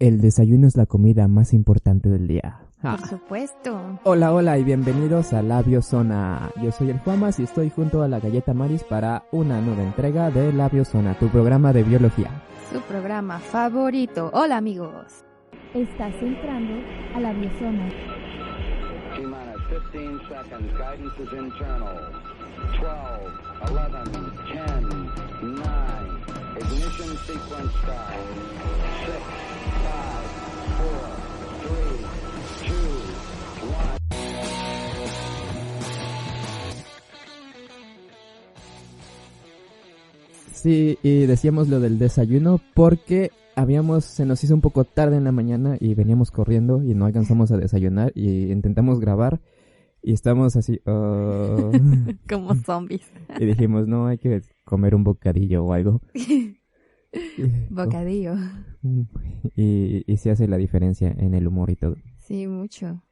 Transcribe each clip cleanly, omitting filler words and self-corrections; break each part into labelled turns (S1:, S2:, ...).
S1: El desayuno es la comida más importante del día.
S2: Por supuesto.
S1: Hola y bienvenidos a Labio Zona. Yo soy el Juamas y estoy junto a la Galleta Maris para una nueva entrega de Labio Zona, tu programa de biología.
S2: Su programa favorito. Hola amigos.
S3: Estás entrando a la biozona.
S4: T-minus 15 seconds. Guidance is internal. 12, 11, 10, 9. Ignition sequence start. 6, 5, 4, 3, 2, 1.
S1: Sí, y decíamos lo del desayuno porque se nos hizo un poco tarde en la mañana y veníamos corriendo y no alcanzamos a desayunar y intentamos grabar y estamos así
S2: Como zombies.
S1: y dijimos, no, hay que comer un bocadillo o algo.
S2: Bocadillo.
S1: Y sí hace la diferencia en el humor y todo.
S2: Sí, mucho.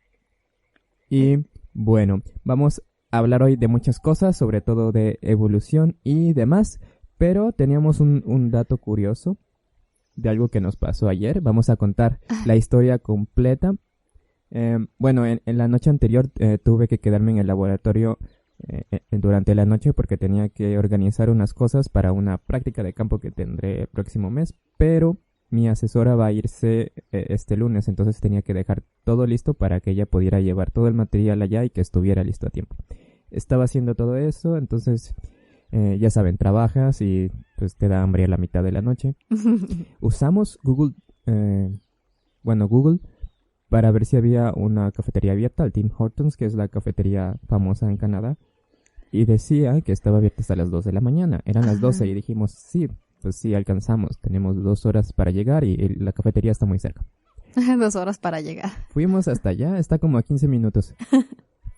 S1: Y bueno, vamos a hablar hoy de muchas cosas, sobre todo de evolución y demás, pero teníamos un dato curioso de algo que nos pasó ayer. Vamos a contar la historia completa. Bueno, en la noche anterior tuve que quedarme en el laboratorio durante la noche porque tenía que organizar unas cosas para una práctica de campo que tendré el próximo mes, pero mi asesora va a irse este lunes, entonces tenía que dejar todo listo para que ella pudiera llevar todo el material allá y que estuviera listo a tiempo. Estaba haciendo todo eso, entonces ya saben, trabajas y pues te da hambre a la mitad de la noche. Usamos Google para ver si había una cafetería abierta, el Tim Hortons, que es la cafetería famosa en Canadá, y decía que estaba abierta hasta las 2 de la mañana. Eran las 12 y dijimos, sí, pues sí, alcanzamos. Tenemos 2 horas para llegar y la cafetería está muy cerca.
S2: 2 horas para llegar.
S1: Fuimos hasta allá, está como a 15 minutos.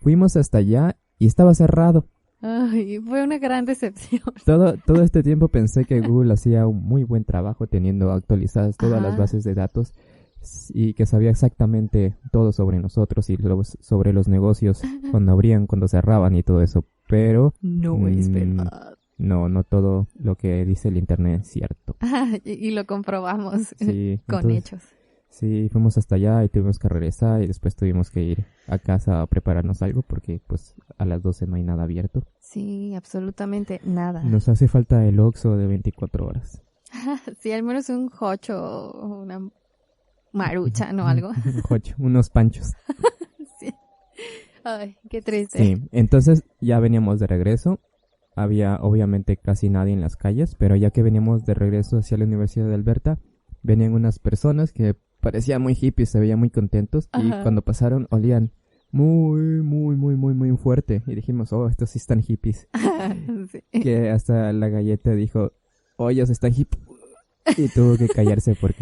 S1: Fuimos hasta allá y estaba cerrado.
S2: Ay, fue una gran decepción.
S1: Todo este tiempo pensé que Google hacía un muy buen trabajo teniendo actualizadas todas las bases de datos y que sabía exactamente todo sobre nosotros y sobre los negocios cuando abrían, cuando cerraban y todo eso, pero
S2: no es verdad.
S1: No todo lo que dice el internet es cierto.
S2: Y lo comprobamos
S1: Sí,
S2: con
S1: entonces,
S2: hechos.
S1: Sí, fuimos hasta allá y tuvimos que regresar y después tuvimos que ir a casa a prepararnos algo porque pues a las 12 no hay nada abierto.
S2: Sí, absolutamente nada.
S1: Nos hace falta el Oxxo de 24 horas.
S2: Sí, al menos un jocho o una marucha, ¿no? Algo.
S1: Un jocho, unos panchos.
S2: Sí. Ay, qué triste.
S1: Sí, entonces ya veníamos de regreso. Había obviamente casi nadie en las calles, pero ya que veníamos de regreso hacia la Universidad de Alberta, venían unas personas que parecían muy hippies, se veían muy contentos.
S2: Ajá.
S1: Y cuando pasaron olían muy fuerte. Y dijimos, oh, estos sí están hippies.
S2: Sí.
S1: Que hasta la galleta dijo, oh, ellos están hippies. Y tuvo que callarse por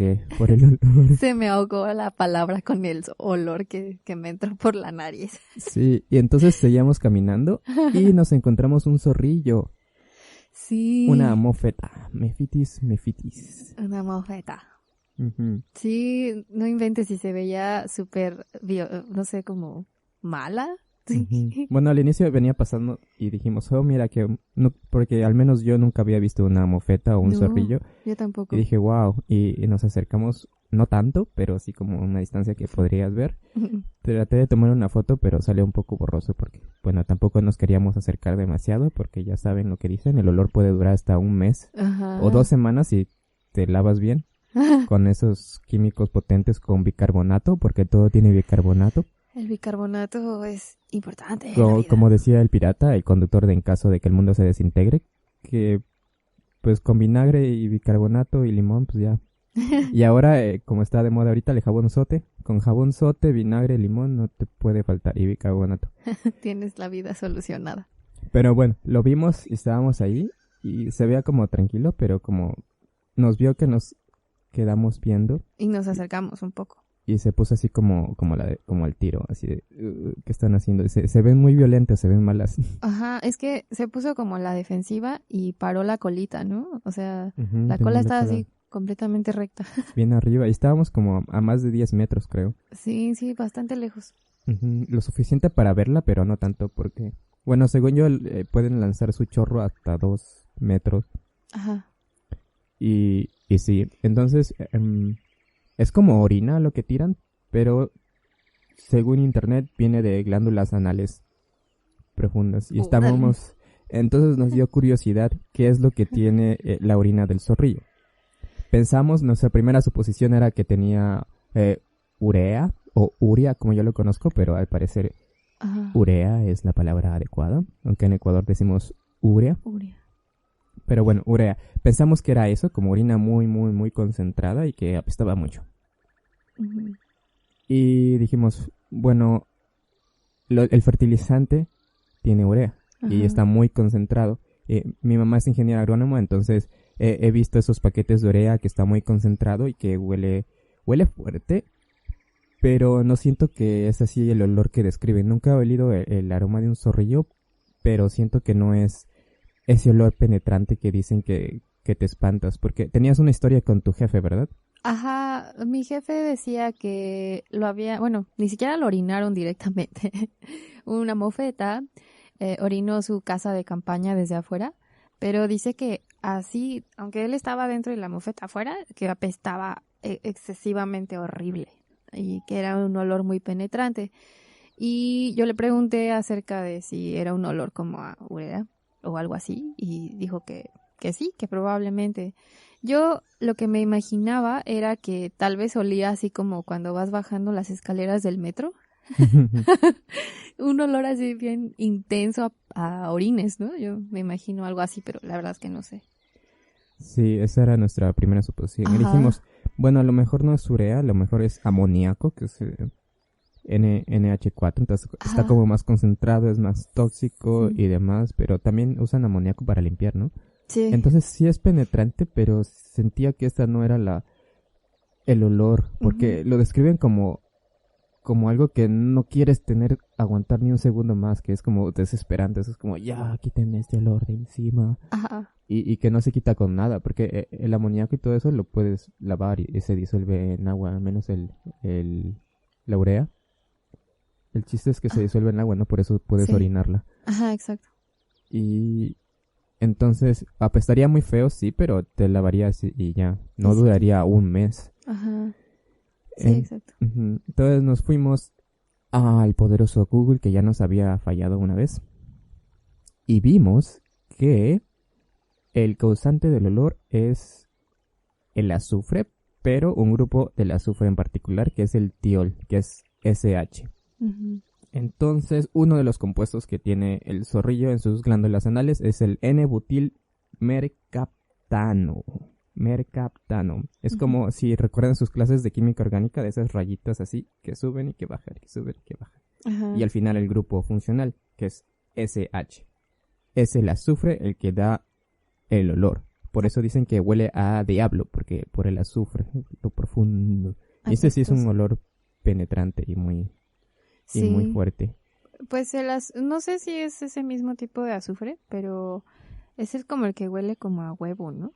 S1: el olor.
S2: Se me ahogó la palabra con el olor que me entró por la nariz.
S1: Sí, y entonces seguíamos caminando y nos encontramos un zorrillo.
S2: Sí.
S1: Una mofeta. Mefitis.
S2: Una mofeta.
S1: Uh-huh.
S2: Sí, no inventes, si se veía súper, no sé, como mala.
S1: Uh-huh. Bueno, al inicio venía pasando y dijimos, oh, mira que no, porque al menos yo nunca había visto una mofeta o un zorrillo.
S2: Yo tampoco.
S1: Y dije, wow, y nos acercamos, no tanto, pero sí como a una distancia que podrías ver. Traté de tomar una foto, pero salió un poco borroso porque, bueno, tampoco nos queríamos acercar demasiado porque ya saben lo que dicen, el olor puede durar hasta un mes.
S2: Ajá.
S1: O 2 semanas si te lavas bien con esos químicos potentes con bicarbonato, porque todo tiene bicarbonato.
S2: El bicarbonato es importante. En la vida.
S1: Como decía el pirata, el conductor de En caso de que el mundo se desintegre, que pues con vinagre y bicarbonato y limón, pues ya. Y ahora, como está de moda ahorita el jabón sote, con jabón sote, vinagre, limón, no te puede faltar, y bicarbonato.
S2: Tienes la vida solucionada.
S1: Pero bueno, lo vimos y estábamos ahí y se veía como tranquilo, pero como nos vio que nos quedamos viendo.
S2: Y nos acercamos un poco.
S1: Y se puso así como al tiro, así de, ¿qué están haciendo? Se ven muy violentos, se ven malas.
S2: Ajá, es que se puso como la defensiva y paró la colita, ¿no? O sea,
S1: Uh-huh,
S2: la cola estaba así completamente recta.
S1: Bien arriba, y estábamos como a más de 10 metros, creo.
S2: Sí, bastante lejos.
S1: Uh-huh, lo suficiente para verla, pero no tanto porque, bueno, según yo, pueden lanzar su chorro hasta 2 metros.
S2: Ajá.
S1: Y sí, entonces es como orina lo que tiran, pero según internet viene de glándulas anales profundas. Y estábamos, entonces nos dio curiosidad qué es lo que tiene la orina del zorrillo. Pensamos, nuestra primera suposición era que tenía urea o urea, como yo lo conozco, pero al parecer
S2: Ajá.
S1: urea es la palabra adecuada, aunque en Ecuador decimos urea.
S2: Urea.
S1: Pero bueno, urea. Pensamos que era eso, como orina muy, muy, muy concentrada y que apestaba mucho.
S2: Ujú.
S1: Y dijimos, bueno, el fertilizante tiene urea y
S2: Ajá.
S1: está muy concentrado. Mi mamá es ingeniera agrónoma, entonces he visto esos paquetes de urea que está muy concentrado y que huele fuerte, pero no siento que es así el olor que describen. Nunca he olido el aroma de un zorrillo, pero siento que no es ese olor penetrante que dicen que te espantas. Porque tenías una historia con tu jefe, ¿verdad?
S2: Ajá, mi jefe decía que lo había, bueno, ni siquiera lo orinaron directamente. Una mofeta orinó su casa de campaña desde afuera, pero dice que así, aunque él estaba dentro y la mofeta afuera, que apestaba excesivamente horrible y que era un olor muy penetrante. Y yo le pregunté acerca de si era un olor como a urea o algo así y dijo que sí, que probablemente. Yo lo que me imaginaba era que tal vez olía así como cuando vas bajando las escaleras del metro. Un olor así bien intenso a orines, ¿no? Yo me imagino algo así, pero la verdad es que no sé.
S1: Sí, esa era nuestra primera suposición. Y
S2: Ajá.
S1: dijimos, bueno, a lo mejor no es urea, a lo mejor es amoníaco, que es NH4, entonces está
S2: Ajá.
S1: como más concentrado, es más tóxico
S2: Sí.
S1: y demás, pero también usan amoníaco para limpiar, ¿no?
S2: Sí.
S1: Entonces sí es penetrante, pero sentía que esta no era el olor, porque lo describen como algo que no quieres aguantar ni un segundo más, que es como desesperante, eso es como, ya, quíteme este olor de encima,
S2: Ajá.
S1: y que no se quita con nada, porque el amoníaco y todo eso lo puedes lavar y se disuelve en agua, al menos la urea. El chiste es que se disuelve en agua, ¿no? Por eso puedes
S2: Sí.
S1: orinarla.
S2: Ajá, exacto.
S1: Y entonces, apestaría muy feo, sí, pero te lavarías y ya. No
S2: Y sí.
S1: duraría un mes.
S2: Ajá. Sí,
S1: En-
S2: exacto.
S1: Ujú. Entonces nos fuimos al poderoso Google, que ya nos había fallado una vez. Y vimos que el causante del olor es el azufre, pero un grupo del azufre en particular, que es el tiol, que es SH.
S2: Ujú.
S1: Entonces, uno de los compuestos que tiene el zorrillo en sus glándulas anales es el N-butilmercaptano. Mercaptano. Es como si recuerdan sus clases de química orgánica, de esas rayitas así, que suben y que bajan, que suben y que bajan.
S2: Ajá.
S1: Y al final el grupo funcional, que es SH. Es el azufre el que da el olor. Por eso dicen que huele a diablo, porque por el azufre, lo profundo. Y este sí es un
S2: Apestoso.
S1: olor penetrante y muy
S2: Sí.
S1: fuerte.
S2: Pues no sé si es ese mismo tipo de azufre, pero es como el que huele como a huevo, ¿no?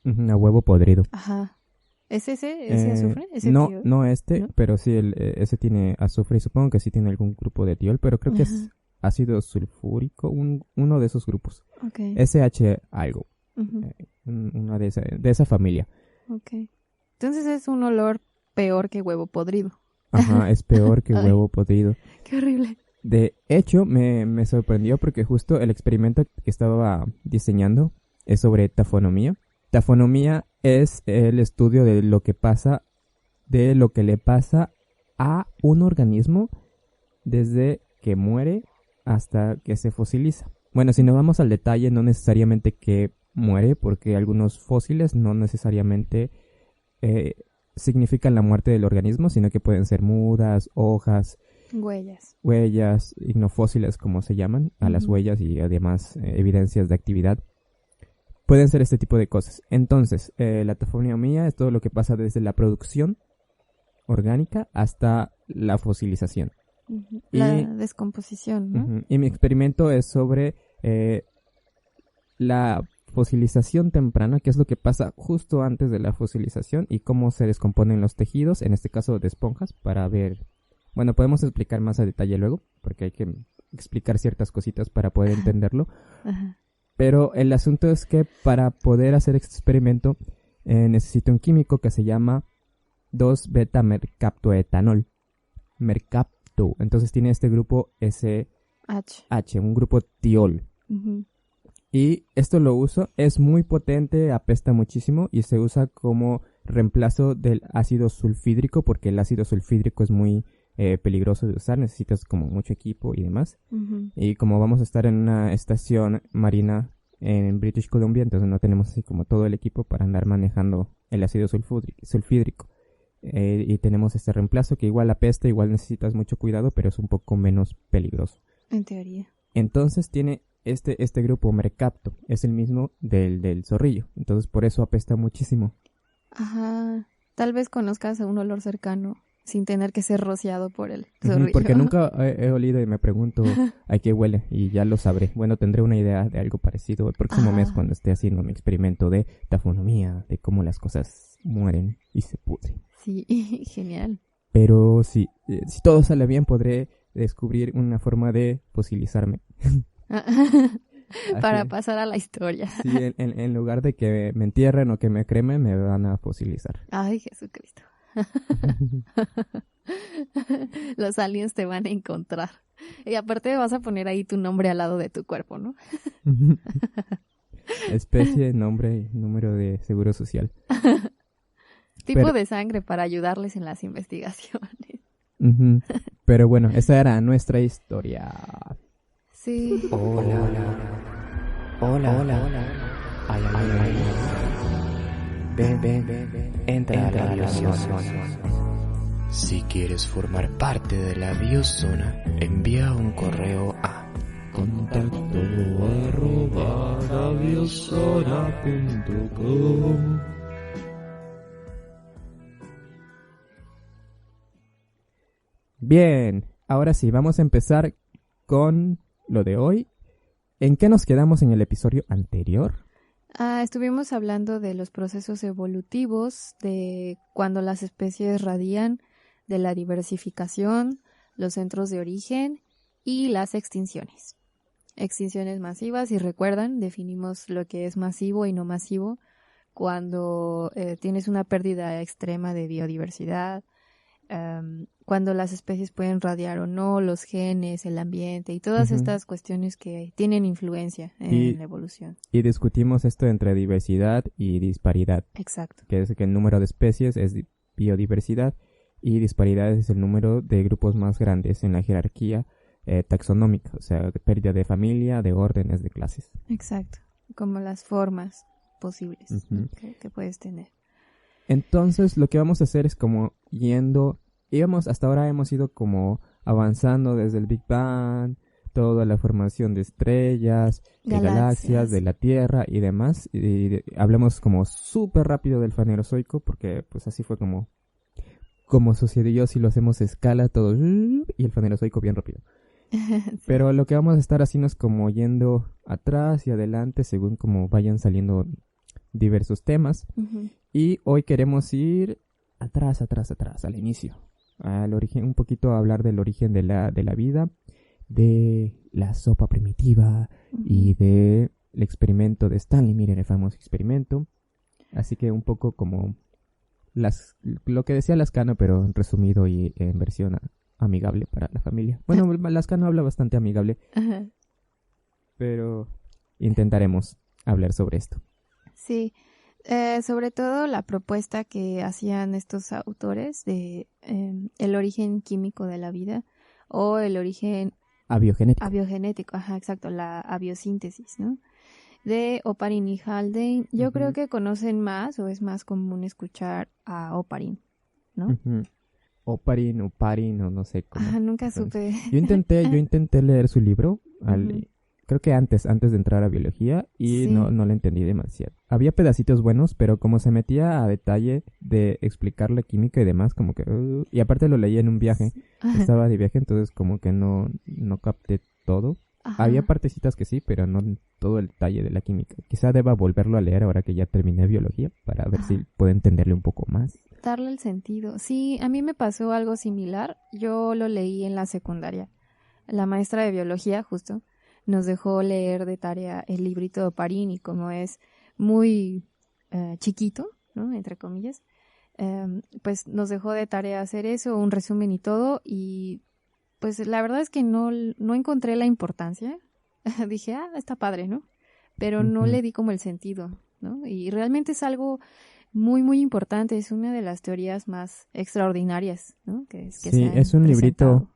S1: Ujú, a huevo podrido.
S2: Ajá. ¿Es ese azufre? ¿Ese
S1: No,
S2: tiol?
S1: no este,
S2: ¿No?
S1: pero sí ese tiene azufre y supongo que sí tiene algún grupo de tiol, pero creo que es
S2: Ajá.
S1: ácido sulfúrico, uno de esos grupos.
S2: Ok.
S1: SH algo,
S2: Ujú.
S1: una de esa familia.
S2: Ok. Entonces es un olor peor que huevo podrido.
S1: Ajá, es peor que
S2: Ay.
S1: huevo podrido.
S2: Qué horrible.
S1: De hecho, me sorprendió porque justo el experimento que estaba diseñando es sobre tafonomía. Tafonomía es el estudio de lo que le pasa a un organismo desde que muere hasta que se fosiliza. Bueno, si nos vamos al detalle, no necesariamente que muere, porque algunos fósiles no necesariamente significan la muerte del organismo, sino que pueden ser mudas, hojas, huellas, ignofósiles como se llaman, a las
S2: Ujú.
S1: huellas y además evidencias de actividad. Pueden ser este tipo de cosas. Entonces, la tafonomía es todo lo que pasa desde la producción orgánica hasta la fosilización.
S2: Ujú.
S1: Y-
S2: La descomposición, ¿no?
S1: Ujú. Y mi experimento es sobre la fosilización temprana, que es lo que pasa justo antes de la fosilización y cómo se descomponen los tejidos, en este caso de esponjas, para ver... Bueno, podemos explicar más a detalle luego, porque hay que explicar ciertas cositas para poder entenderlo.
S2: Ajá.
S1: Pero el asunto es que para poder hacer este experimento necesito un químico que se llama 2-beta-mercaptoetanol. Mercapto. Entonces tiene este grupo SH, un grupo tiol.
S2: Ujú.
S1: Y esto lo uso, es muy potente, apesta muchísimo y se usa como reemplazo del ácido sulfídrico porque el ácido sulfídrico es muy peligroso de usar, necesitas como mucho equipo y demás.
S2: Ujú.
S1: Y como vamos a estar en una estación marina en British Columbia, entonces no tenemos así como todo el equipo para andar manejando el ácido sulfídrico. Y tenemos este reemplazo que igual apesta, igual necesitas mucho cuidado, pero es un poco menos peligroso.
S2: En teoría.
S1: Entonces tiene este grupo mercapto, es el mismo del zorrillo, entonces por eso apesta muchísimo.
S2: Ajá. Tal vez conozcas a un olor cercano sin tener que ser rociado por el
S1: Ujú,
S2: zorrillo.
S1: porque nunca he olido y me pregunto a qué huele y ya lo sabré. Bueno, tendré una idea de algo parecido el próximo
S2: Ajá.
S1: mes cuando esté haciendo mi experimento de tafonomía, de cómo las cosas mueren y se pudren.
S2: Sí, genial.
S1: Pero sí, si todo sale bien podré descubrir una forma de fosilizarme.
S2: Para
S1: Así,
S2: pasar a la historia.
S1: sí, en lugar de que me entierren o que me cremen, me van a fosilizar.
S2: Ay, Jesucristo. Los aliens te van a encontrar. Y aparte vas a poner ahí tu nombre al lado de tu cuerpo, ¿no?
S1: Especie, nombre y número de seguro social.
S2: Tipo
S1: Pero-
S2: de sangre para ayudarles en las investigaciones.
S1: Ujú. Pero bueno, esa era nuestra historia.
S2: Sí.
S5: Hola. Ay. Ven. Entra a la biozona. Si quieres formar parte de la biozona, envía un correo a
S1: contacto@labiozona.com. Bien, ahora sí, vamos a empezar con lo de hoy. ¿En qué nos quedamos en el episodio anterior?
S2: Estuvimos hablando de los procesos evolutivos, de cuando las especies radian, de la diversificación, los centros de origen y las extinciones. Extinciones masivas, y recuerdan, definimos lo que es masivo y no masivo cuando tienes una pérdida extrema de biodiversidad, cuando las especies pueden radiar o no, los genes, el ambiente y todas
S1: Ujú.
S2: estas cuestiones que tienen influencia en
S1: Y-
S2: la evolución.
S1: Y discutimos esto entre diversidad y disparidad,
S2: Exacto.
S1: que es que el número de especies es biodiversidad y disparidad es el número de grupos más grandes en la jerarquía taxonómica, o sea, de pérdida de familia, de órdenes, de clases.
S2: Exacto, como las formas posibles,
S1: Ujú.
S2: ¿no? que puedes tener.
S1: Entonces, lo que vamos a hacer es como hasta ahora hemos ido como avanzando desde el Big Bang, toda la formación de estrellas, de galaxias, de la Tierra y demás. Y hablamos como súper rápido del Fanerozoico, porque pues así fue como sucedió si lo hacemos a escala, todo y el Fanerozoico bien rápido. Pero lo que vamos a estar haciendo es como yendo atrás y adelante según como vayan saliendo diversos temas.
S2: Ujú.
S1: Y hoy queremos ir atrás, al inicio, al origen, un poquito a hablar del origen de la vida, de la sopa primitiva y del experimento de Stanley. Miren el famoso experimento. Así que un poco como lo que decía Lascano, pero resumido y en versión amigable para la familia. Bueno, Lascano habla bastante amigable,
S2: Ajá.
S1: pero intentaremos hablar sobre esto.
S2: Sí, sobre todo la propuesta que hacían estos autores de el origen químico de la vida o el origen
S1: Abiogenético.
S2: abiogenético, ajá, exacto, la abiosíntesis, ¿no? De Oparin y Haldane. Yo
S1: Ujú.
S2: creo que conocen más o es más común escuchar a Oparin, ¿no?
S1: Ujú. Oparin, o no sé cómo.
S2: Ajá, nunca
S1: Entonces,
S2: supe.
S1: Yo intenté leer su libro,
S2: Ujú.
S1: creo que antes de entrar a biología, y
S2: Sí.
S1: no lo entendí demasiado. Había pedacitos buenos, pero como se metía a detalle de explicar la química y demás, como que... y aparte lo leí en un viaje,
S2: Ajá.
S1: estaba de viaje, entonces como que no capté todo.
S2: Ajá.
S1: Había partecitas que sí, pero no todo el detalle de la química. Quizá deba volverlo a leer ahora que ya terminé biología, para ver si puedo entenderle un poco más.
S2: Darle el sentido. Sí, a mí me pasó algo similar. Yo lo leí en la secundaria. La maestra de biología, justo, nos dejó leer de tarea el librito de Oparin y como es muy chiquito, ¿no? Entre comillas, pues nos dejó de tarea hacer eso, un resumen y todo, y pues la verdad es que no encontré la importancia. Dije, está padre, ¿no? Pero no le di como el sentido, ¿no? Y realmente es algo muy, muy importante, es una de las teorías más extraordinarias, ¿no? Que
S1: Sí,
S2: se han
S1: es un
S2: presentado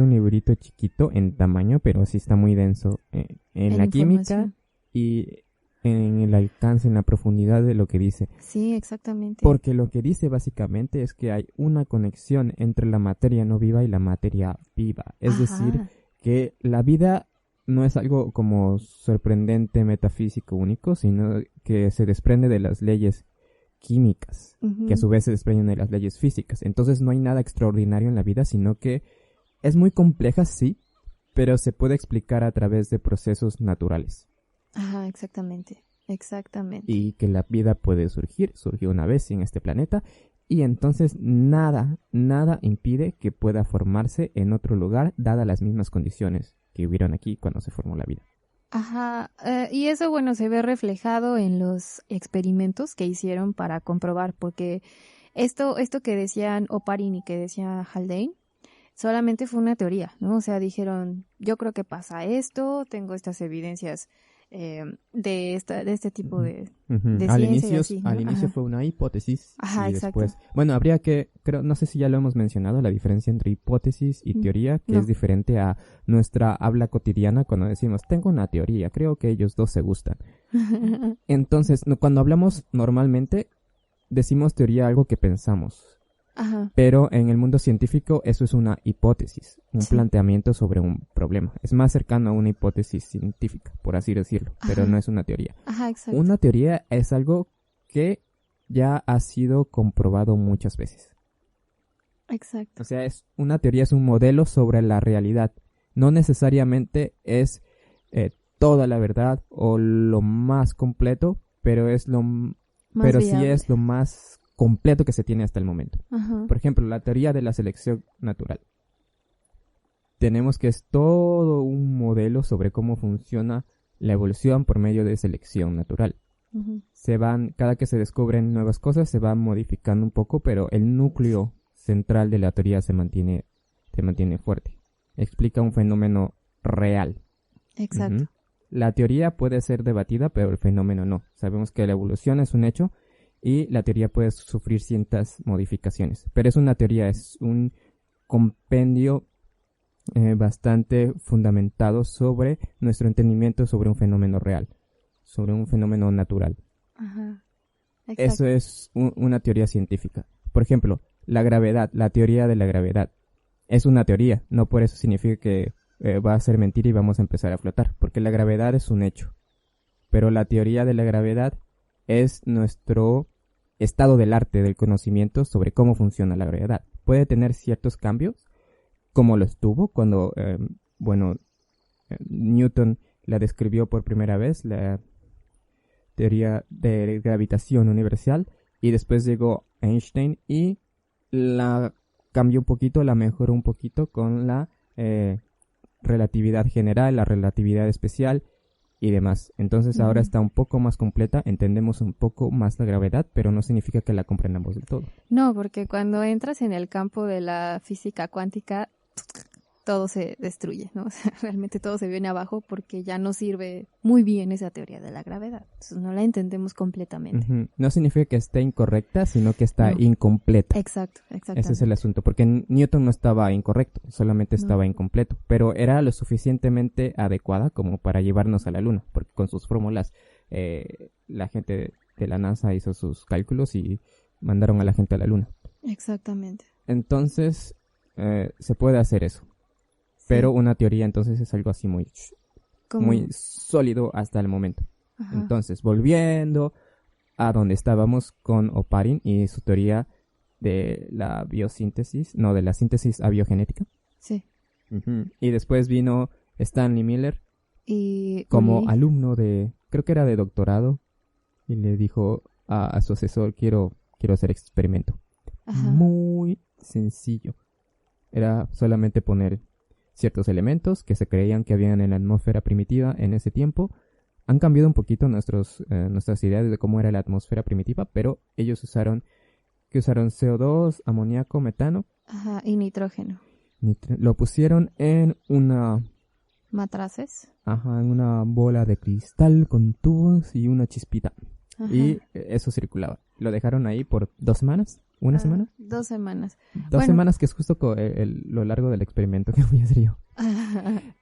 S1: librito chiquito en tamaño, pero sí está muy denso en la química
S2: información.
S1: y en el alcance, en la profundidad de lo que dice.
S2: Sí, exactamente.
S1: Porque lo que dice básicamente es que hay una conexión entre la materia no viva y la materia viva. Es
S2: Ajá.
S1: decir, que la vida no es algo como sorprendente, metafísico, único, sino que se desprende de las leyes químicas,
S2: Ujú.
S1: que a su vez se desprenden de las leyes físicas. Entonces no hay nada extraordinario en la vida, sino que es muy compleja, sí, pero se puede explicar a través de procesos naturales.
S2: Ajá, exactamente.
S1: Y que la vida puede surgió una vez en este planeta, y entonces nada impide que pueda formarse en otro lugar, dadas las mismas condiciones que hubieron aquí cuando se formó la vida.
S2: Ajá, y eso, bueno, se ve reflejado en los experimentos que hicieron para comprobar, porque esto que decían Oparin y que decía Haldane, solamente fue una teoría, ¿no? O sea, dijeron, yo creo que pasa esto, tengo estas evidencias de este tipo de ciencia y así, ¿no?
S1: Al inicio
S2: Ajá.
S1: fue una hipótesis.
S2: Ajá,
S1: y
S2: exacto.
S1: después, bueno, habría que, creo, no sé si ya lo hemos mencionado, la diferencia entre hipótesis y teoría, que
S2: No.
S1: es diferente a nuestra habla cotidiana cuando decimos, tengo una teoría, creo que ellos dos se gustan. Entonces, cuando hablamos normalmente, decimos teoría algo que pensamos.
S2: Ajá,
S1: Pero en el mundo científico eso es una hipótesis, un
S2: Sí.
S1: planteamiento sobre un problema. Es más cercano a una hipótesis científica, por así decirlo, pero
S2: Ajá.
S1: no es una teoría.
S2: ajá, exacto.
S1: Una teoría es algo que ya ha sido comprobado muchas veces.
S2: Exacto.
S1: O sea, una teoría es un modelo sobre la realidad. No necesariamente es toda la verdad o lo más completo, pero es
S2: Más
S1: pero sí
S2: viable.
S1: es lo más completo que se tiene hasta el momento.
S2: Ajá.
S1: Por ejemplo, la teoría de la selección natural. Tenemos que es todo un modelo sobre cómo funciona la evolución por medio de selección natural.
S2: Ujú.
S1: Cada que se descubren nuevas cosas, se va modificando un poco, pero el núcleo central de la teoría se mantiene fuerte. Explica un fenómeno real.
S2: Exacto.
S1: Ujú. La teoría puede ser debatida, pero el fenómeno no. Sabemos que la evolución es un hecho y la teoría puede sufrir ciertas modificaciones. Pero es una teoría, es un compendio bastante fundamentado sobre nuestro entendimiento sobre un fenómeno real, sobre un fenómeno natural.
S2: Ajá.
S1: Eso es una teoría científica. Por ejemplo, la gravedad, la teoría de la gravedad. Es una teoría, no por eso significa que va a ser mentira y vamos a empezar a flotar, porque la gravedad es un hecho. Pero la teoría de la gravedad es nuestro estado del arte, del conocimiento sobre cómo funciona la gravedad. Puede tener ciertos cambios, como los tuvo cuando, Newton la describió por primera vez, la teoría de gravitación universal, y después llegó Einstein y la cambió un poquito, la mejoró un poquito con la relatividad general, la relatividad especial y demás. Entonces ahora está un poco más completa, entendemos un poco más la gravedad, pero no significa que la comprendamos del todo.
S2: No, porque cuando entras en el campo de la física cuántica, todo se destruye, ¿no? O sea, realmente todo se viene abajo porque ya no sirve muy bien esa teoría de la gravedad. Entonces no la entendemos completamente.
S1: Uh-huh. No significa que esté incorrecta, sino que está incompleta.
S2: Exacto.
S1: Ese es el asunto, porque Newton no estaba incorrecto, solamente estaba incompleto, pero era lo suficientemente adecuada como para llevarnos a la luna, porque con sus fórmulas la gente de la NASA hizo sus cálculos y mandaron a la gente a la luna.
S2: Exactamente.
S1: Entonces, se puede hacer eso. Pero una teoría entonces es algo así muy sólido hasta el momento. Ajá. Entonces, volviendo a donde estábamos con Oparin y su teoría de la biosíntesis, no, de la síntesis abiogenética.
S2: Sí.
S1: Uh-huh. Y después vino Stanley Miller
S2: y
S1: como alumno creo que era de doctorado, y le dijo a su asesor, quiero hacer experimento. Ajá. Muy sencillo. Era solamente poner ciertos elementos que se creían que habían en la atmósfera primitiva en ese tiempo. Han cambiado un poquito nuestras ideas de cómo era la atmósfera primitiva, pero ellos usaron que usaron CO2, amoníaco, metano.
S2: Ajá, y nitrógeno.
S1: Lo pusieron en una
S2: Matraces.
S1: Ajá, en una bola de cristal con tubos y una chispita.
S2: Ajá.
S1: Y eso circulaba. Lo dejaron ahí por 2 semanas. ¿Una semana?
S2: 2 semanas.
S1: 2 semanas, que es justo lo largo del experimento que voy a hacer yo.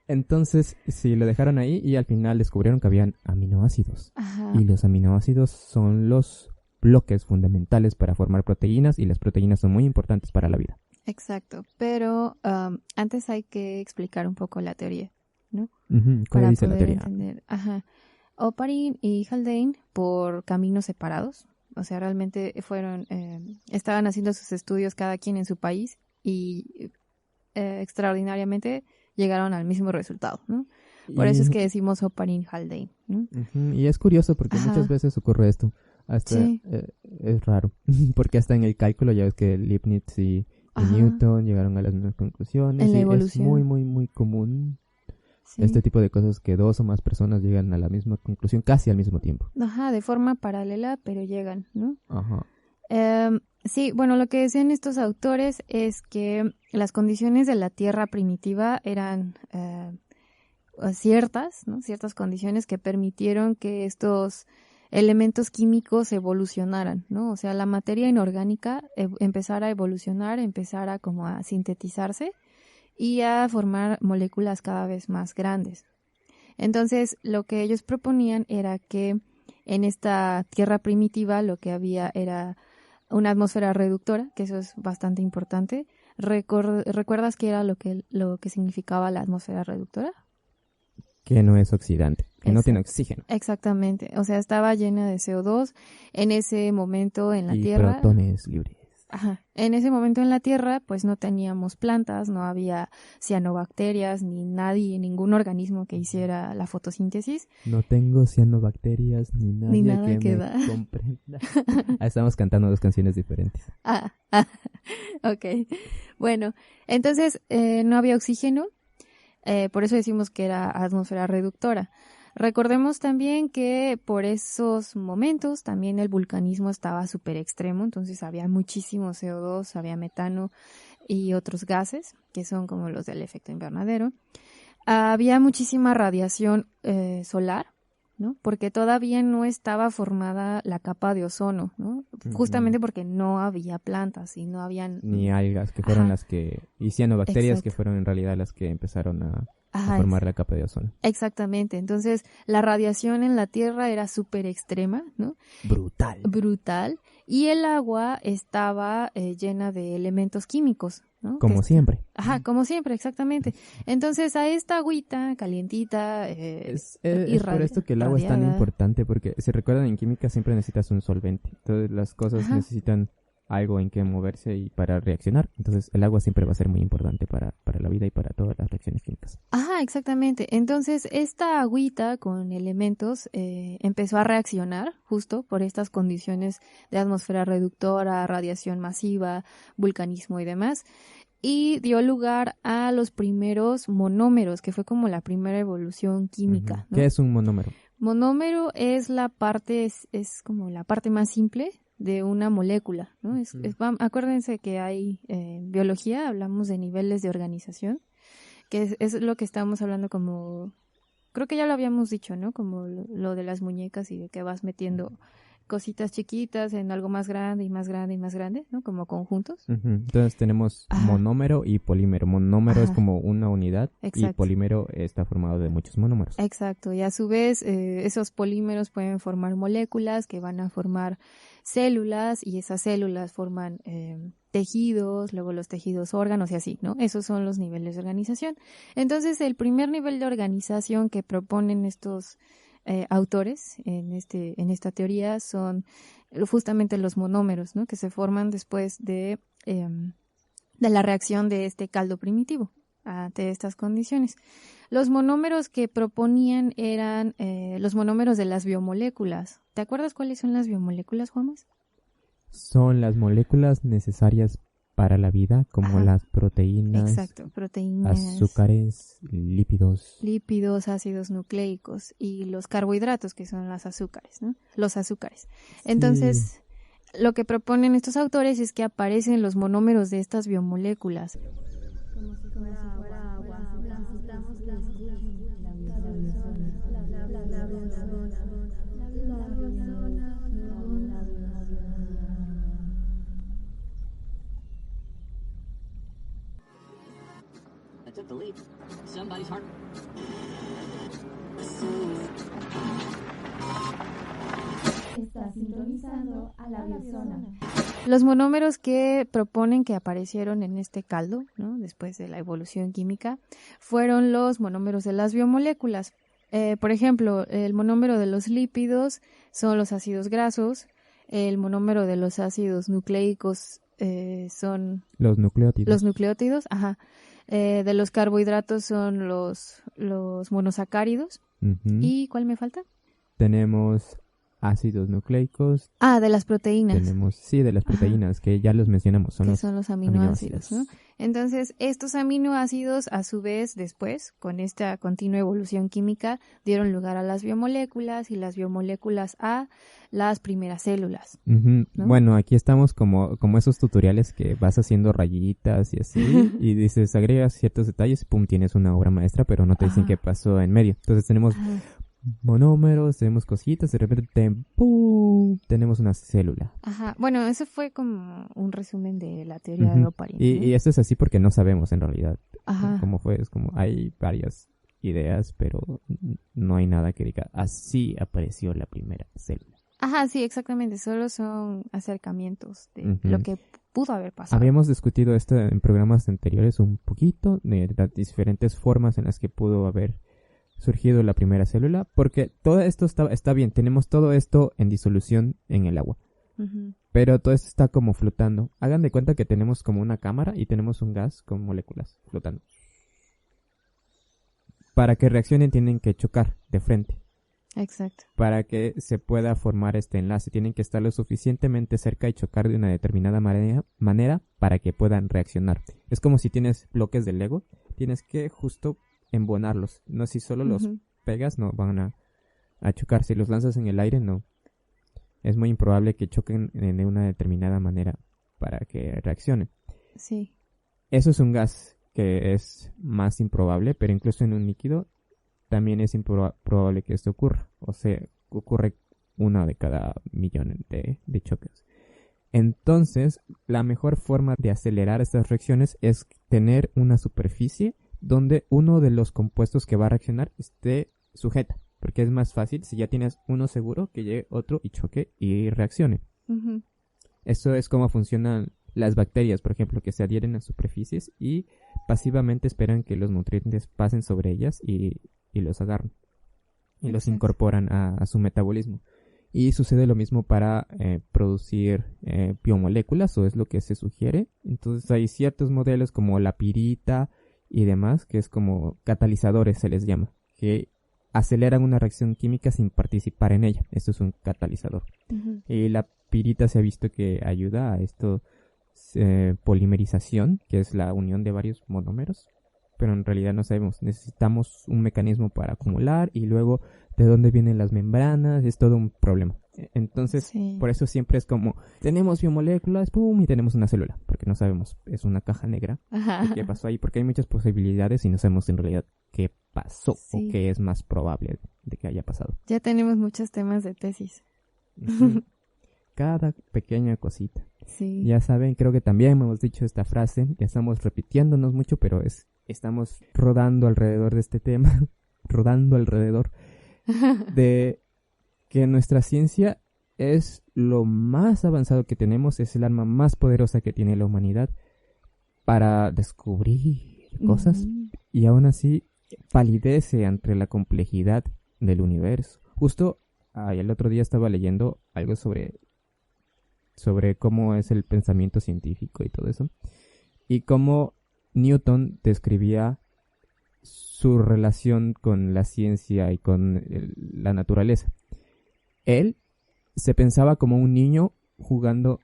S1: Entonces, sí, lo dejaron ahí y al final descubrieron que habían aminoácidos.
S2: Ajá.
S1: Y los aminoácidos son los bloques fundamentales para formar proteínas, y las proteínas son muy importantes para la vida.
S2: Exacto, pero antes hay que explicar un poco la teoría, ¿no?
S1: ¿Cuál
S2: Para
S1: dice la
S2: poder
S1: teoría?
S2: entender. Ajá. Oparin y Haldane por caminos separados. O sea, realmente estaban haciendo sus estudios cada quien en su país y extraordinariamente llegaron al mismo resultado, ¿no? Por eso es que decimos Oparin Haldane, ¿no?
S1: Y es curioso porque
S2: Ajá.
S1: muchas veces ocurre esto. Hasta
S2: Sí.
S1: es raro, porque hasta en el cálculo ya ves que Leibniz y
S2: Ajá.
S1: Newton llegaron a las mismas conclusiones.
S2: En la
S1: y
S2: evolución.
S1: es muy, muy, muy común
S2: Sí.
S1: este tipo de cosas, que 2 o más personas llegan a la misma conclusión casi al mismo tiempo.
S2: Ajá, de forma paralela, pero llegan, ¿no?
S1: Ajá.
S2: Sí, bueno, lo que decían estos autores es que las condiciones de la Tierra primitiva eran ciertas, ¿no? Ciertas condiciones que permitieron que estos elementos químicos evolucionaran, ¿no? O sea, la materia inorgánica empezara a evolucionar, empezara como a sintetizarse y a formar moléculas cada vez más grandes. Entonces, lo que ellos proponían era que en esta Tierra primitiva lo que había era una atmósfera reductora, que eso es bastante importante. ¿Recuerdas qué era lo que significaba la atmósfera reductora?
S1: Que no es oxidante, que no
S2: Exacto.
S1: tiene oxígeno.
S2: Exactamente, o sea, estaba llena de CO2 en ese momento en la
S1: y
S2: Tierra.
S1: protones libres.
S2: Ajá. En ese momento en la Tierra, pues no teníamos plantas, no había cianobacterias, ni nadie, ningún organismo que hiciera la fotosíntesis.
S1: No tengo cianobacterias ni nadie
S2: nada
S1: que
S2: que
S1: me
S2: da.
S1: comprenda. Estamos cantando 2 canciones diferentes.
S2: Ok. Bueno, entonces no había oxígeno, por eso decimos que era atmósfera reductora. Recordemos también que por esos momentos también el vulcanismo estaba súper extremo, entonces había muchísimo CO2, había metano y otros gases, que son como los del efecto invernadero. Había muchísima radiación solar, ¿no? Porque todavía no estaba formada la capa de ozono, ¿no? Justamente porque no había plantas y no habían...
S1: Ni algas, que fueron
S2: Ajá.
S1: las que... Y cianobacterias, que
S2: Exacto.
S1: fueron en realidad las que empezaron a
S2: Ajá,
S1: formar la capa de ozono.
S2: exactamente. Entonces, la radiación en la Tierra era súper extrema, ¿no? Brutal. Y el agua estaba llena de elementos químicos, ¿no?
S1: Como siempre.
S2: Ajá, como siempre, exactamente. Entonces, a esta agüita calientita
S1: Es por esto que el agua es tan
S2: radiada.
S1: importante, porque si recuerdan, en química siempre necesitas un solvente. Entonces las cosas
S2: Ajá.
S1: necesitan algo en que moverse y para reaccionar. Entonces el agua siempre va a ser muy importante para la vida y para todas las reacciones químicas.
S2: Ajá, exactamente. Entonces, esta agüita con elementos empezó a reaccionar justo por estas condiciones de atmósfera reductora, radiación masiva, vulcanismo y demás, y dio lugar a los primeros monómeros, que fue como la primera evolución química, ¿no?
S1: ¿Qué es un monómero?
S2: Monómero es la parte, es como la parte más simple de una molécula, ¿no? Acuérdense que hay en biología, hablamos de niveles de organización, que es lo que estábamos hablando como, creo que ya lo habíamos dicho, ¿no? Como lo de las muñecas y de que vas metiendo cositas chiquitas en algo más grande y más grande y más grande, ¿no? Como conjuntos.
S1: Entonces tenemos
S2: Ajá.
S1: monómero y polímero. Monómero es
S2: Ajá.
S1: como una unidad.
S2: Exacto.
S1: Y polímero está formado de muchos monómeros.
S2: Exacto, y a su vez esos polímeros pueden formar moléculas que van a formar células y esas células forman tejidos, luego los tejidos órganos y así, ¿no? Esos son los niveles de organización. Entonces, el primer nivel de organización que proponen estos autores en esta teoría son justamente los monómeros, ¿no? Que se forman después de la reacción de este caldo primitivo ante estas condiciones. Los monómeros que proponían eran los monómeros de las biomoléculas. ¿Te acuerdas cuáles son las biomoléculas, Juanes?
S1: Son las moléculas necesarias para la vida, como
S2: Ajá.
S1: las proteínas,
S2: Exacto, proteínas,
S1: azúcares, lípidos.
S2: ácidos nucleicos y los carbohidratos, que son los azúcares, ¿no? Los azúcares. Entonces, lo que proponen estos autores es que aparecen los monómeros de estas biomoléculas.
S3: Está sintonizando a la biozona.
S2: Los monómeros que proponen que aparecieron en este caldo, ¿no? Después de la evolución química, fueron los monómeros de las biomoléculas. Por ejemplo, el monómero de los lípidos son los ácidos grasos, el monómero de los ácidos nucleicos son
S1: Los nucleótidos.
S2: los nucleótidos, ajá. De los carbohidratos son los monosacáridos.
S1: Ujú.
S2: ¿Y cuál me falta?
S1: Tenemos ácidos nucleicos.
S2: Ah, de las proteínas.
S1: Sí, de las proteínas, que ya los mencionamos.
S2: Que son los aminoácidos, ¿no? Entonces, estos aminoácidos, a su vez, después, con esta continua evolución química, dieron lugar a las biomoléculas y las biomoléculas a las primeras células.
S1: Ujú.
S2: ¿No?
S1: Bueno, aquí estamos como esos tutoriales que vas haciendo rayitas y así, y dices, agregas ciertos detalles y pum, tienes una obra maestra, pero no te dicen
S2: Ajá.
S1: qué pasó en medio. Entonces tenemos
S2: Ajá.
S1: monómeros, tenemos cositas, de repente ¡pum! Tenemos una célula.
S2: Ajá. Bueno, eso fue como un resumen de la teoría de
S1: Ujú.
S2: Oparin.
S1: Y esto es así porque no sabemos en realidad
S2: Ajá.
S1: cómo fue. Es como hay varias ideas, pero no hay nada que diga, así apareció la primera célula.
S2: Ajá, sí, exactamente. Solo son acercamientos de
S1: Ujú.
S2: lo que pudo haber pasado.
S1: Habíamos discutido esto en programas anteriores un poquito, de las diferentes formas en las que pudo haber surgido la primera célula, porque todo esto está bien, tenemos todo esto en disolución en el agua,
S2: Ujú.
S1: pero todo esto está como flotando. Hagan de cuenta que tenemos como una cámara y tenemos un gas con moléculas flotando. Para que reaccionen tienen que chocar de frente.
S2: Exacto.
S1: Para que se pueda formar este enlace, tienen que estar lo suficientemente cerca y chocar de una determinada manera para que puedan reaccionar. Es como si tienes bloques de Lego, tienes que justo embonarlos. No, si solo los
S2: Ujú.
S1: pegas, no van a chocar. Si los lanzas en el aire, no. Es muy improbable que choquen de una determinada manera para que reaccionen.
S2: Sí.
S1: Eso es un gas que es más improbable, pero incluso en un líquido también es probable que esto ocurra. O sea, ocurre una de cada millón de choques. Entonces, la mejor forma de acelerar estas reacciones es tener una superficie donde uno de los compuestos que va a reaccionar esté sujeta. Porque es más fácil si ya tienes uno seguro que llegue otro y choque y reaccione.
S2: Ujú.
S1: Eso es como funcionan las bacterias, por ejemplo, que se adhieren a superficies y pasivamente esperan que los nutrientes pasen sobre ellas y los agarran. Y los
S2: Exacto.
S1: incorporan a su metabolismo. Y sucede lo mismo para producir biomoléculas, o es lo que se sugiere. Entonces hay ciertos modelos como la pirita y demás, que es como catalizadores se les llama, que aceleran una reacción química sin participar en ella. Esto es un catalizador.
S2: Ujú.
S1: Y la pirita se ha visto que ayuda a esto polimerización, que es la unión de varios monómeros, pero en realidad no sabemos. Necesitamos un mecanismo para acumular y luego de dónde vienen las membranas, es todo un problema. Entonces,
S2: Sí.
S1: por eso siempre es como, tenemos biomoléculas, pum, y tenemos una célula, porque no sabemos, es una caja negra.
S2: Ajá.
S1: ¿De qué pasó ahí? Porque hay muchas posibilidades y no sabemos en realidad qué pasó
S2: Sí.
S1: o qué es más probable de que haya pasado.
S2: Ya tenemos muchos temas de tesis.
S1: Ujú. Cada pequeña cosita.
S2: Sí.
S1: Ya saben, creo que también hemos dicho esta frase, ya estamos repitiéndonos mucho, pero estamos rodando alrededor de este tema, rodando alrededor de que nuestra ciencia es lo más avanzado que tenemos, es el arma más poderosa que tiene la humanidad para descubrir cosas
S2: Ujú.
S1: y aún así palidece ante la complejidad del universo. Justo el otro día estaba leyendo algo sobre cómo es el pensamiento científico y todo eso, y cómo Newton describía su relación con la ciencia y con la naturaleza. Él se pensaba como un niño jugando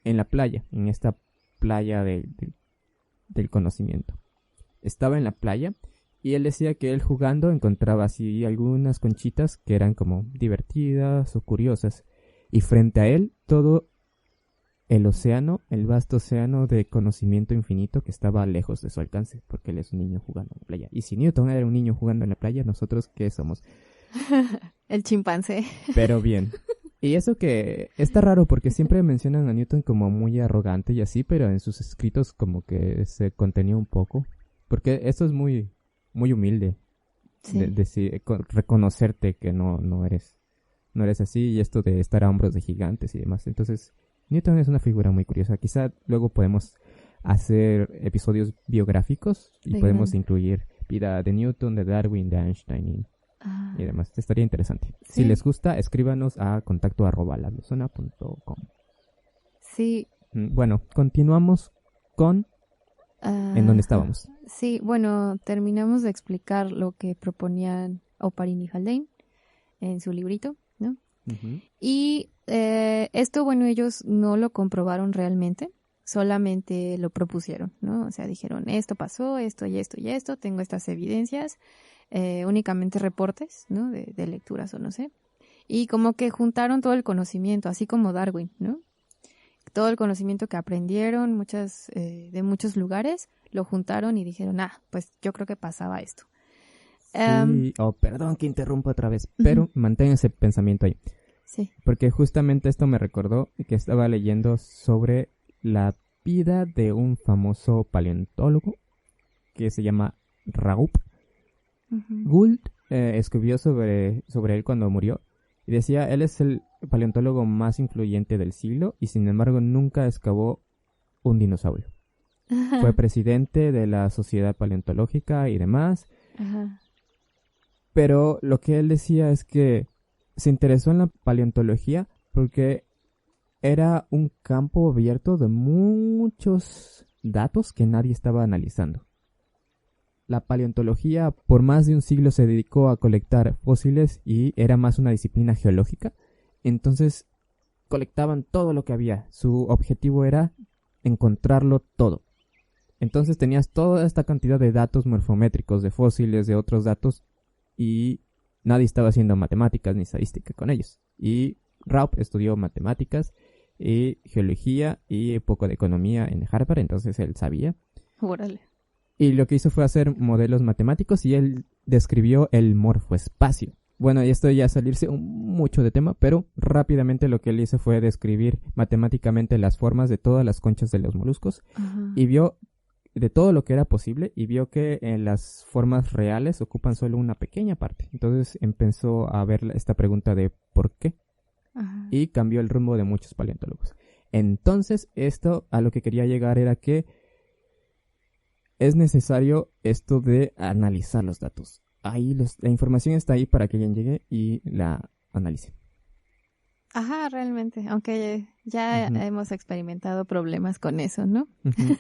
S1: en la playa, en esta playa del conocimiento. Estaba en la playa y él decía que él jugando encontraba así algunas conchitas que eran como divertidas o curiosas, y frente a él todo el océano, el vasto océano de conocimiento infinito que estaba lejos de su alcance, porque él es un niño jugando en la playa. Y si Newton era un niño jugando en la playa, ¿nosotros qué somos?
S2: El chimpancé.
S1: Pero bien. Y eso que está raro porque siempre mencionan a Newton como muy arrogante y así, pero en sus escritos como que se contenía un poco. Porque esto es muy, muy humilde.
S2: Sí.
S1: Reconocerte que no eres así, y esto de estar a hombros de gigantes y demás. Entonces, Newton es una figura muy curiosa. Quizá luego podemos hacer episodios biográficos y podemos incluir vida de Newton, de Darwin, de Einstein y demás. Estaría interesante.
S2: Sí.
S1: Si les gusta, escríbanos a contacto@labiosona.com.
S2: Sí.
S1: Bueno, continuamos con ¿en dónde estábamos?
S2: Sí, bueno, terminamos de explicar lo que proponían Oparin y Haldane en su librito, ¿no?
S1: Uh-huh.
S2: Y esto, bueno, ellos no lo comprobaron realmente, solamente lo propusieron, ¿no? O sea, dijeron, esto pasó, esto y esto y esto, tengo estas evidencias, únicamente reportes, ¿no? De lecturas o no sé. Y como que juntaron todo el conocimiento, así como Darwin, ¿no? Todo el conocimiento que aprendieron de muchos lugares, lo juntaron y dijeron, pues yo creo que pasaba esto.
S1: Sí, perdón que interrumpa otra vez, pero mantén ese pensamiento ahí.
S2: Sí.
S1: Porque justamente esto me recordó que estaba leyendo sobre la vida de un famoso paleontólogo que se llama Raup.
S2: Uh-huh.
S1: Gould escribió sobre él cuando murió y decía, él es el paleontólogo más influyente del siglo y sin embargo nunca excavó un dinosaurio.
S2: Ajá.
S1: Fue presidente de la Sociedad Paleontológica y demás.
S2: Ajá.
S1: Pero lo que él decía es que se interesó en la paleontología porque era un campo abierto de muchos datos que nadie estaba analizando. La paleontología por más de un siglo se dedicó a colectar fósiles y era más una disciplina geológica. Entonces colectaban todo lo que había. Su objetivo era encontrarlo todo. Entonces tenías toda esta cantidad de datos morfométricos, de fósiles, de otros datos, y nadie estaba haciendo matemáticas ni estadística con ellos. Y Raup estudió matemáticas y geología y un poco de economía en Harvard, entonces él sabía.
S2: Órale.
S1: Y lo que hizo fue hacer modelos matemáticos y él describió el morfoespacio. Bueno, y esto ya salirse mucho de tema, pero rápidamente lo que él hizo fue describir matemáticamente las formas de todas las conchas de los moluscos.
S2: Ajá.
S1: Y vio de todo lo que era posible y vio que las formas reales ocupan solo una pequeña parte. Entonces empezó a ver esta pregunta de ¿por qué?
S2: Ajá.
S1: Y cambió el rumbo de muchos paleontólogos. Entonces esto a lo que quería llegar era que es necesario esto de analizar los datos. Ahí la información está ahí para que alguien llegue y la analice.
S2: Ajá, realmente, aunque ya hemos experimentado problemas con eso, ¿no?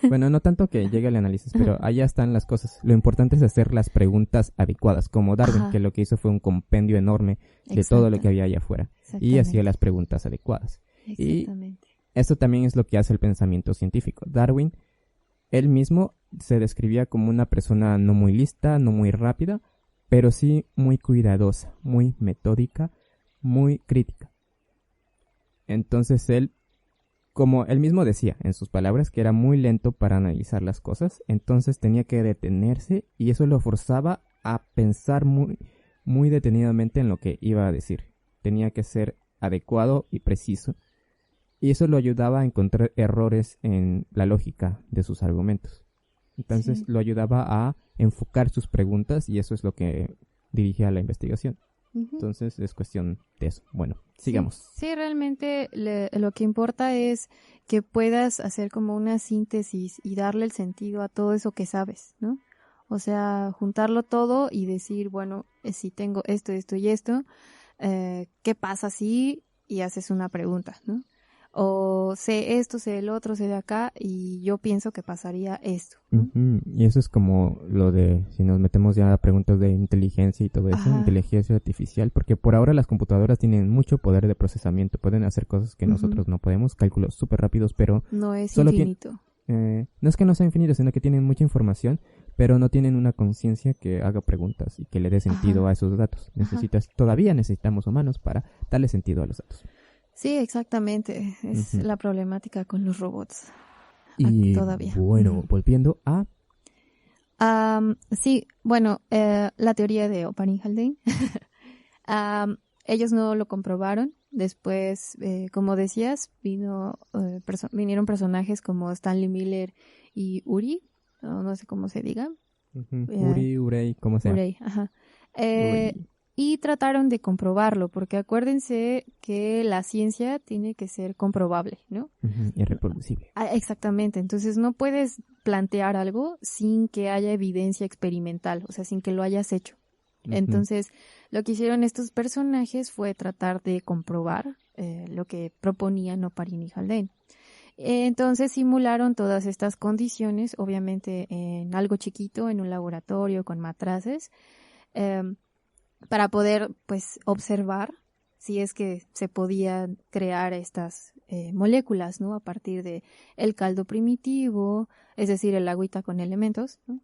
S1: Bueno, no tanto que llegue al análisis, pero allá están las cosas. Lo importante es hacer las preguntas adecuadas, como Darwin, que lo que hizo fue un compendio enorme de todo lo que había allá afuera y hacía las preguntas adecuadas.
S2: Exactamente.
S1: Y esto también es lo que hace el pensamiento científico. Darwin, él mismo se describía como una persona no muy lista, no muy rápida, pero sí muy cuidadosa, muy metódica, muy crítica. Entonces él, como él mismo decía en sus palabras, que era muy lento para analizar las cosas, entonces tenía que detenerse y eso lo forzaba a pensar muy, muy detenidamente en lo que iba a decir. Tenía que ser adecuado y preciso y eso lo ayudaba a encontrar errores en la lógica de sus argumentos. Entonces lo ayudaba a enfocar sus preguntas y eso es lo que dirigía a la investigación. Entonces es cuestión de eso. Bueno, sigamos.
S2: Sí, realmente lo que importa es que puedas hacer como una síntesis y darle el sentido a todo eso que sabes, ¿no? O sea, juntarlo todo y decir, bueno, si tengo esto, esto y esto, ¿qué pasa si? Y haces una pregunta, ¿no? O sé esto, sé el otro, sé de acá y yo pienso que pasaría esto, ¿no?
S1: Y eso es como lo de, si nos metemos ya a preguntas de inteligencia y todo eso, inteligencia artificial, porque por ahora las computadoras tienen mucho poder de procesamiento, pueden hacer cosas que nosotros no podemos, cálculos súper rápidos, pero
S2: no es
S1: solo
S2: infinito.
S1: No es que no sea infinito, sino que tienen mucha información, pero no tienen una conciencia que haga preguntas y que le dé sentido a esos datos. Todavía necesitamos humanos para darle sentido a los datos.
S2: Sí, exactamente. Es
S1: Ujú.
S2: la problemática con los robots.
S1: Y
S2: Todavía.
S1: bueno, volviendo a...
S2: Sí, bueno, la teoría de Oparin Haldane. Ellos no lo comprobaron. Después, como decías, vinieron personajes como Stanley Miller y Uri, no sé cómo se diga.
S1: Urey, como sea.
S2: Urey, ajá. Y trataron de comprobarlo, porque acuérdense que la ciencia tiene que ser comprobable, ¿no?
S1: Irreproducible.
S2: Exactamente, entonces no puedes plantear algo sin que haya evidencia experimental, o sea, sin que lo hayas hecho. Entonces, lo que hicieron estos personajes fue tratar de comprobar lo que proponían Oparin y Haldane. Entonces simularon todas estas condiciones, obviamente en algo chiquito, en un laboratorio con matraces, para poder pues observar si es que se podían crear estas moléculas, ¿no? A partir de el caldo primitivo, es decir, el agüita con elementos, ¿no?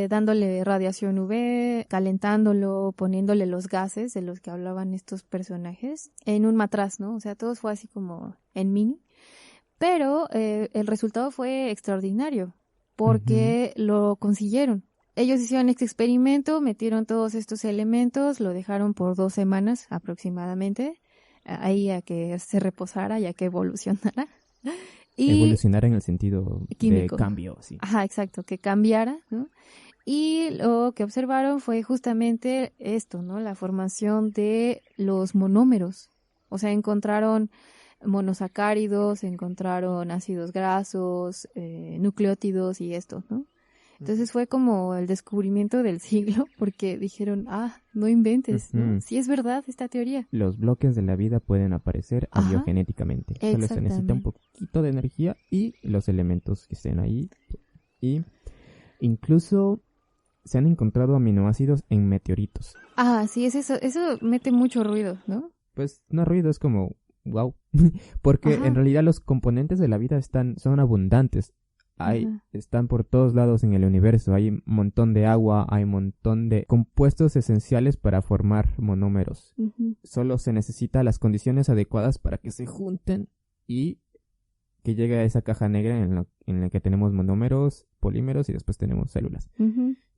S2: Dándole radiación UV, calentándolo, poniéndole los gases de los que hablaban estos personajes en un matraz, ¿no? O sea, todo fue así como en mini. Pero el resultado fue extraordinario porque lo consiguieron. Ellos hicieron este experimento, metieron todos estos elementos, lo dejaron por 2 semanas aproximadamente, ahí a que se reposara y a que evolucionara. Y
S1: Evolucionar en el sentido
S2: químico.
S1: de cambio, sí.
S2: Ajá, exacto, que cambiara, ¿no? Y lo que observaron fue justamente esto, ¿no? La formación de los monómeros. O sea, encontraron monosacáridos, encontraron ácidos grasos, nucleótidos y esto, ¿no? Entonces fue como el descubrimiento del siglo, porque dijeron, no inventes, ¿no? Sí es verdad esta teoría.
S1: Los bloques de la vida pueden aparecer
S2: Ajá,
S1: abiogenéticamente. Solo se necesita un poquito de energía y los elementos que estén ahí. Y incluso se han encontrado aminoácidos en meteoritos.
S2: Sí, es eso. Eso mete mucho ruido, ¿no?
S1: Pues no ruido, es como wow. Porque
S2: Ajá.
S1: en realidad los componentes de la vida son abundantes. Están por todos lados en el universo. Hay un montón de agua, hay un montón de compuestos esenciales para formar monómeros. Solo se necesitan las condiciones adecuadas para que se junten y que llegue a esa caja negra en la que tenemos monómeros, polímeros y después tenemos células.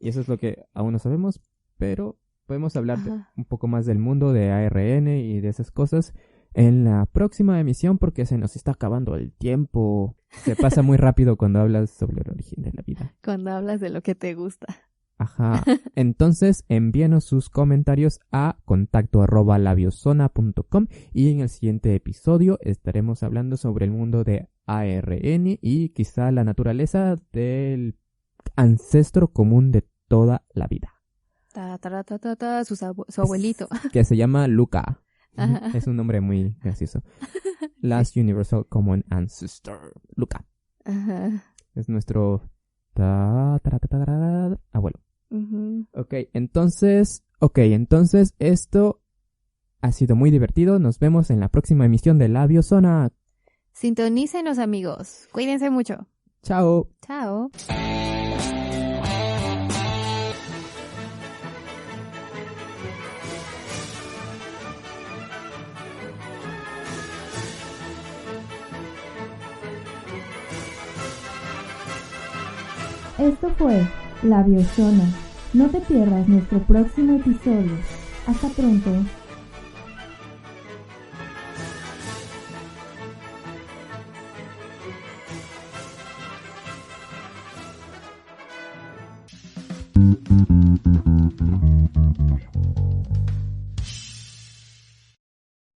S1: Y eso es lo que aún no sabemos, pero podemos hablar un poco más del mundo de ARN y de esas cosas en la próxima emisión porque se nos está acabando el tiempo. Se pasa muy rápido cuando hablas sobre el origen de la vida.
S2: Cuando hablas de lo que te gusta.
S1: Ajá. Entonces, envíenos sus comentarios a contacto@labiosona.com y en el siguiente episodio estaremos hablando sobre el mundo de ARN y quizá la naturaleza del ancestro común de toda la vida.
S2: Su abuelito.
S1: Que se llama Luca.
S2: Ajá.
S1: Es un nombre muy gracioso. Last Universal Common Ancestor. Luca.
S2: Ajá.
S1: Es nuestro abuelo. Ok, entonces esto ha sido muy divertido. Nos vemos en la próxima emisión de La Biosona.
S2: Sintonícenos, amigos. Cuídense mucho.
S1: Chao.
S2: Chao.
S3: Esto fue La Biosona. No te pierdas nuestro próximo episodio. Hasta pronto.